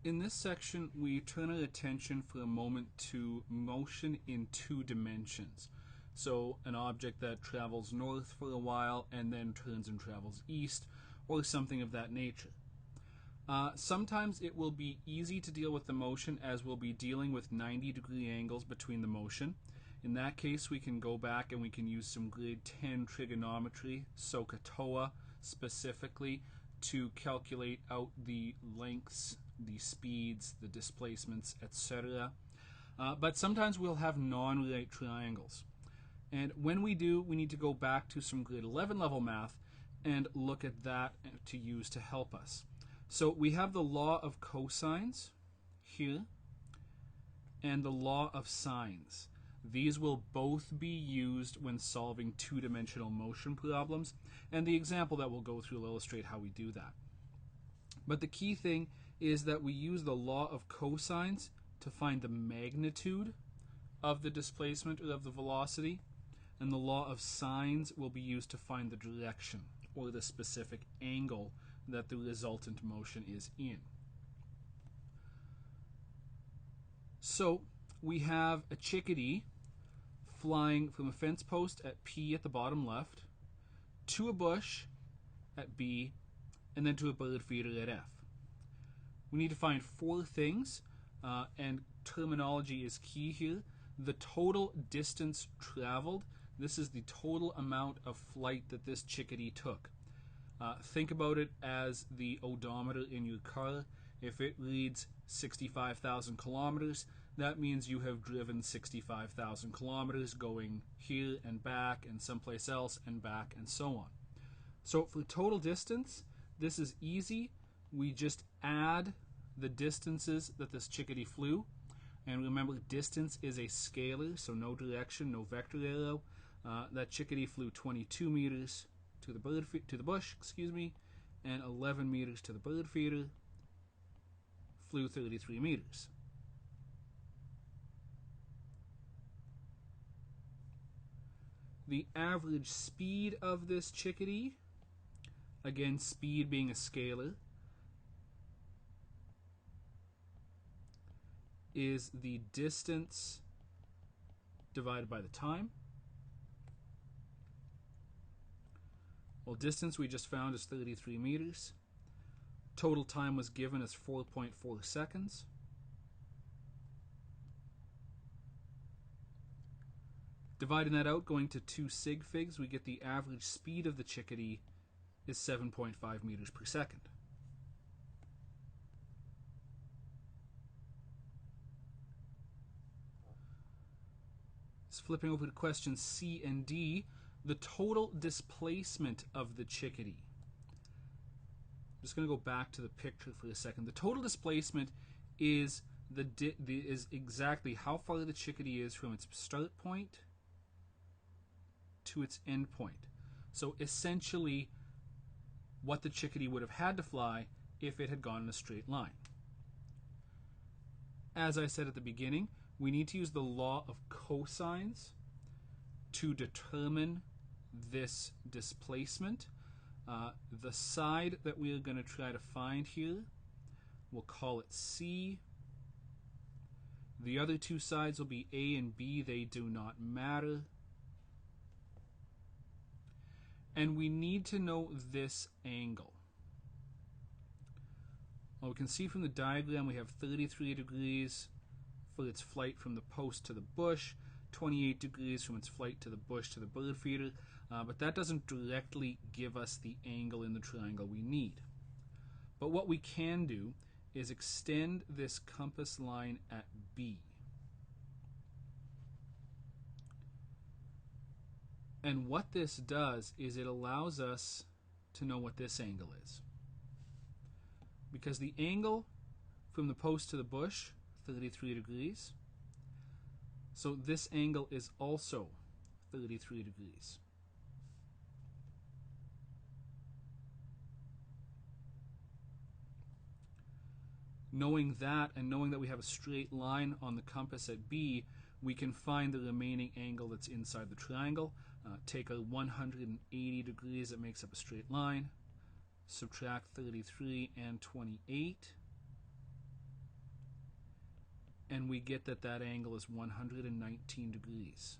In this section, we turn our attention for a moment to motion in two dimensions. So an object that travels north for a while and then turns and travels east, or something of that nature. Sometimes it will be easy to deal with the motion, as we'll be dealing with 90-degree angles between the motion. In that case, we can go back and we can use some grade 10 trigonometry, SOHCAHTOA specifically, to calculate out the lengths, the speeds, the displacements, etc. But sometimes we'll have non-right triangles. And when we do, we need to go back to some grade 11 level math and look at that to use to help us. So we have the law of cosines here and the law of sines. These will both be used when solving two-dimensional motion problems, and the example that we'll go through will illustrate how we do that. But the key thing is that we use the law of cosines to find the magnitude of the displacement or of the velocity, and the law of sines will be used to find the direction or the specific angle that the resultant motion is in. So we have a chickadee flying from a fence post at P at the bottom left to a bush at B and then to a bird feeder at F. We need to find four things, and terminology is key here. The total distance traveled. This is the total amount of flight that this chickadee took. Think about it as the odometer in your car. If it reads 65,000 kilometers, that means you have driven 65,000 kilometers going here and back and someplace else and back and so on. So for total distance, this is easy. We just add the distances that this chickadee flew. And remember, distance is a scalar, so no direction, no vector arrow. That chickadee flew 22 meters to the bush, and 11 meters to the bird feeder. Flew 33 meters. The average speed of this chickadee, again, speed being a scalar, is the distance divided by the time. Well, distance we just found is 33 meters. Total time was given as 4.4 seconds. Dividing that out, going to 2 sig figs, we get the average speed of the chickadee is 7.5 meters per second. Flipping over to questions C and D, the total displacement of the chickadee. I'm just going to go back to the picture for a second. The total displacement is is exactly how far the chickadee is from its start point to its end point. So essentially, what the chickadee would have had to fly if it had gone in a straight line. As I said at the beginning, we need to use the law of cosines to determine this displacement. The side that we are going to try to find here, we'll call it C. The other two sides will be A and B. They do not matter. And we need to know this angle. Well, we can see from the diagram we have 33 degrees for its flight from the post to the bush, 28 degrees from its flight to the bush to the bird feeder, but that doesn't directly give us the angle in the triangle we need. But what we can do is extend this compass line at B. And what this does is it allows us to know what this angle is. Because the angle from the post to the bush, 33 degrees. So this angle is also 33 degrees. Knowing that, and knowing that we have a straight line on the compass at B, we can find the remaining angle that's inside the triangle. Take a 180 degrees that makes up a straight line. Subtract 33 and 28. and we get that that angle is 119 degrees.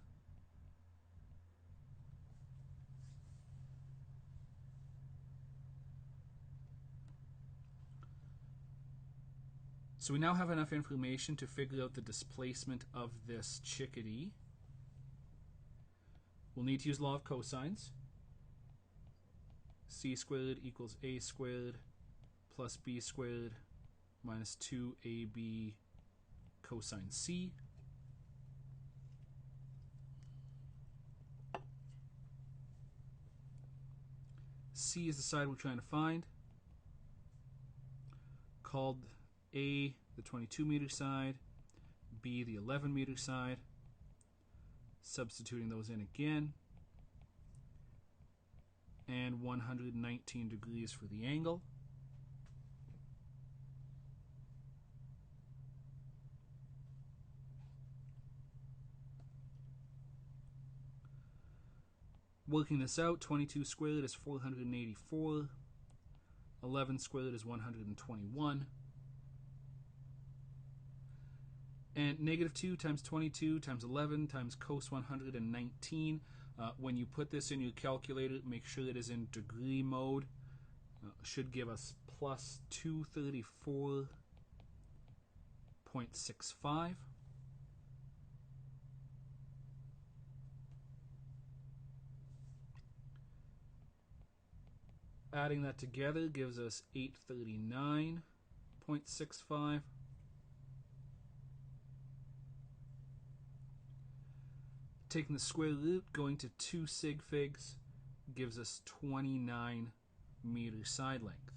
So we now have enough information to figure out the displacement of this chickadee. We'll need to use law of cosines. C squared equals A squared plus B squared minus 2AB cosine C. C is the side we're trying to find, called A the 22 meter side, B the 11 meter side. Substituting those in again, and 119 degrees for the angle. Working this out, 22 squared is 484, 11 squared is 121, and negative 2 times 22 times 11 times cos 119. When you put this in your calculator, make sure it is in degree mode. Should give us plus 234.65. Adding that together gives us 839.65. Taking the square root, going to 2 sig figs, gives us 29 meter side length.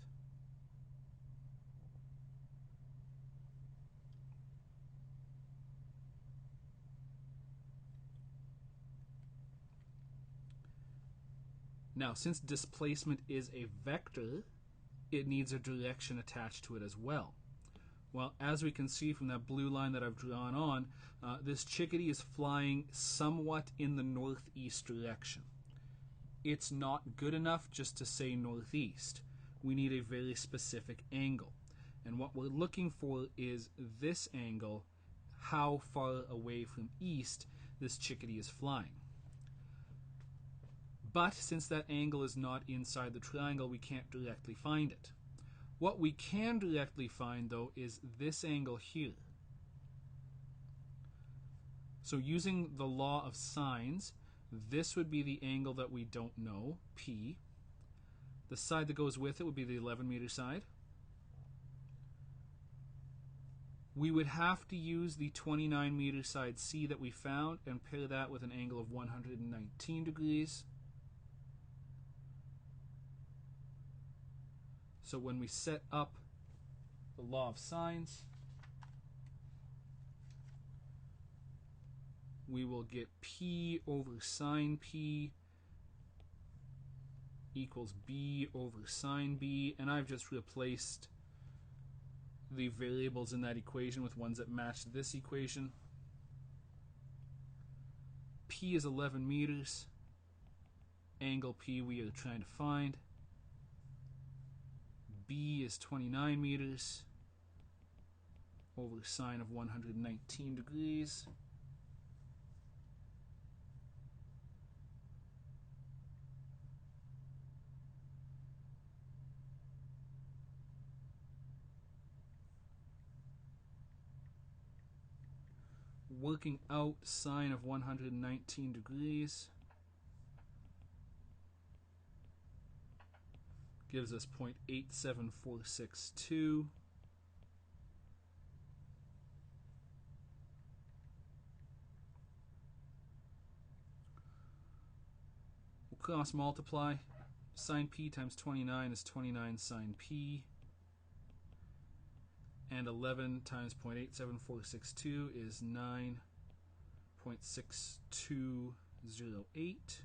Now, since displacement is a vector, it needs a direction attached to it as well. Well, as we can see from that blue line that I've drawn on, this chickadee is flying somewhat in the northeast direction. It's not good enough just to say northeast. We need a very specific angle. And what we're looking for is this angle, how far away from east this chickadee is flying. But since that angle is not inside the triangle, we can't directly find it. What we can directly find, though, is this angle here. So using the law of sines, this would be the angle that we don't know, P. The side that goes with it would be the 11 meter side. We would have to use the 29 meter side C that we found and pair that with an angle of 119 degrees. So when we set up the law of sines, we will get P over sine P equals B over sine B, and I've just replaced the variables in that equation with ones that match this equation. P is 11 meters. Angle P we are trying to find. B is 29 meters over sine of 119 degrees. Working out sine of 119 degrees gives us 0.87462. We'll cross multiply. Sine P times 29 is 29 sine P. And 11 times 0.87462 is 9.6208.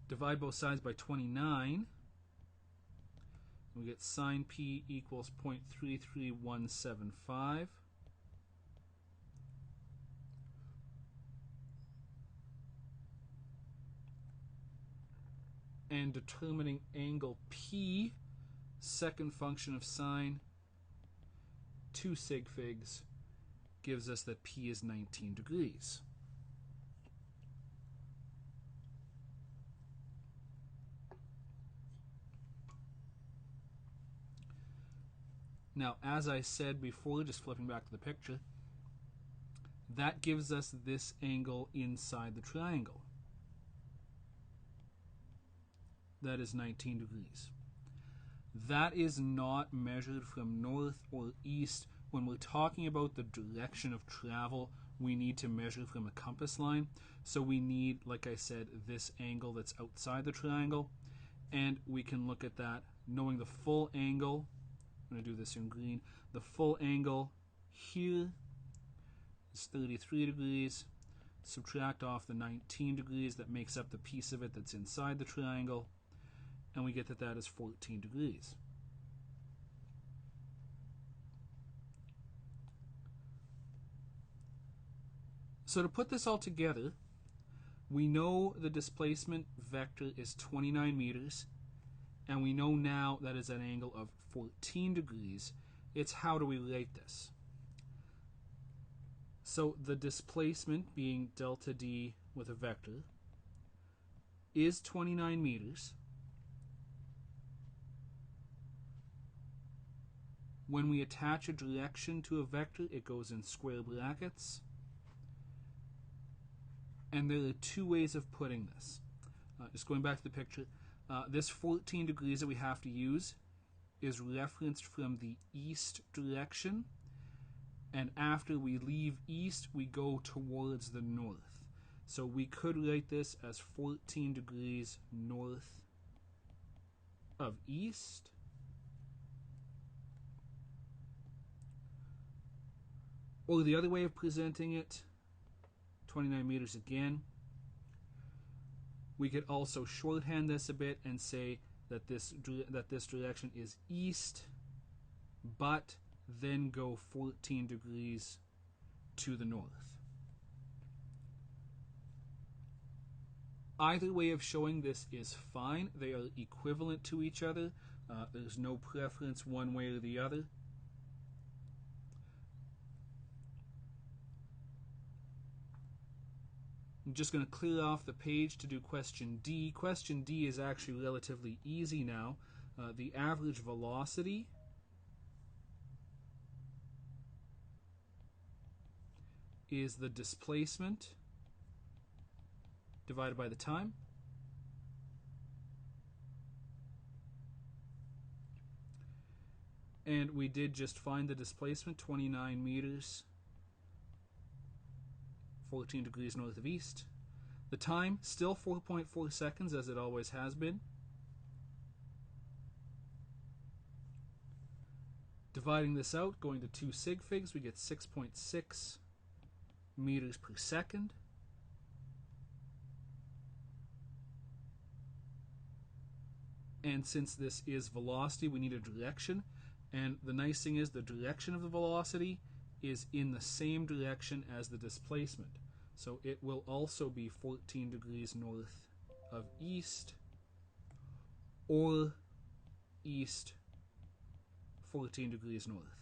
Divide both sides by 29. We get sine P equals 0.33175. and determining angle P, second function of sine, 2 sig figs, gives us that P is 19 degrees. Now, as I said before, just flipping back to the picture, that gives us this angle inside the triangle. That is 19 degrees. That is not measured from north or east. When we're talking about the direction of travel, we need to measure from a compass line. So we need, like I said, this angle that's outside the triangle. And we can look at that knowing the full angle. I'm going to do this in green. The full angle here is 33 degrees. Subtract off the 19 degrees that makes up the piece of it that's inside the triangle, and we get that that is 14 degrees. So to put this all together, we know the displacement vector is 29 meters, and we know now that is an angle of 14 degrees. It's how do we relate this? So the displacement, being delta D with a vector, is 29 meters. When we attach a direction to a vector, it goes in square brackets. And there are two ways of putting this. Just going back to the picture, this 14 degrees that we have to use is referenced from the east direction, and after we leave east, we go towards the north. So we could write this as 14 degrees north of east. Or the other way of presenting it, 29 meters again. We could also shorthand this a bit and say that this direction is east, but then go 14 degrees to the north. Either way of showing this is fine. They are equivalent to each other. There's no preference one way or the other. I'm just going to clear off the page to do question D. Question D is actually relatively easy now. The average velocity is the displacement divided by the time. And we did just find the displacement, 29 meters, 14 degrees north of east. The time, still 4.4 seconds, as it always has been. Dividing this out, going to 2 sig figs, we get 6.6 meters per second. And since this is velocity, we need a direction. And the nice thing is the direction of the velocity is in the same direction as the displacement. So it will also be 14 degrees north of east, or east 14 degrees north.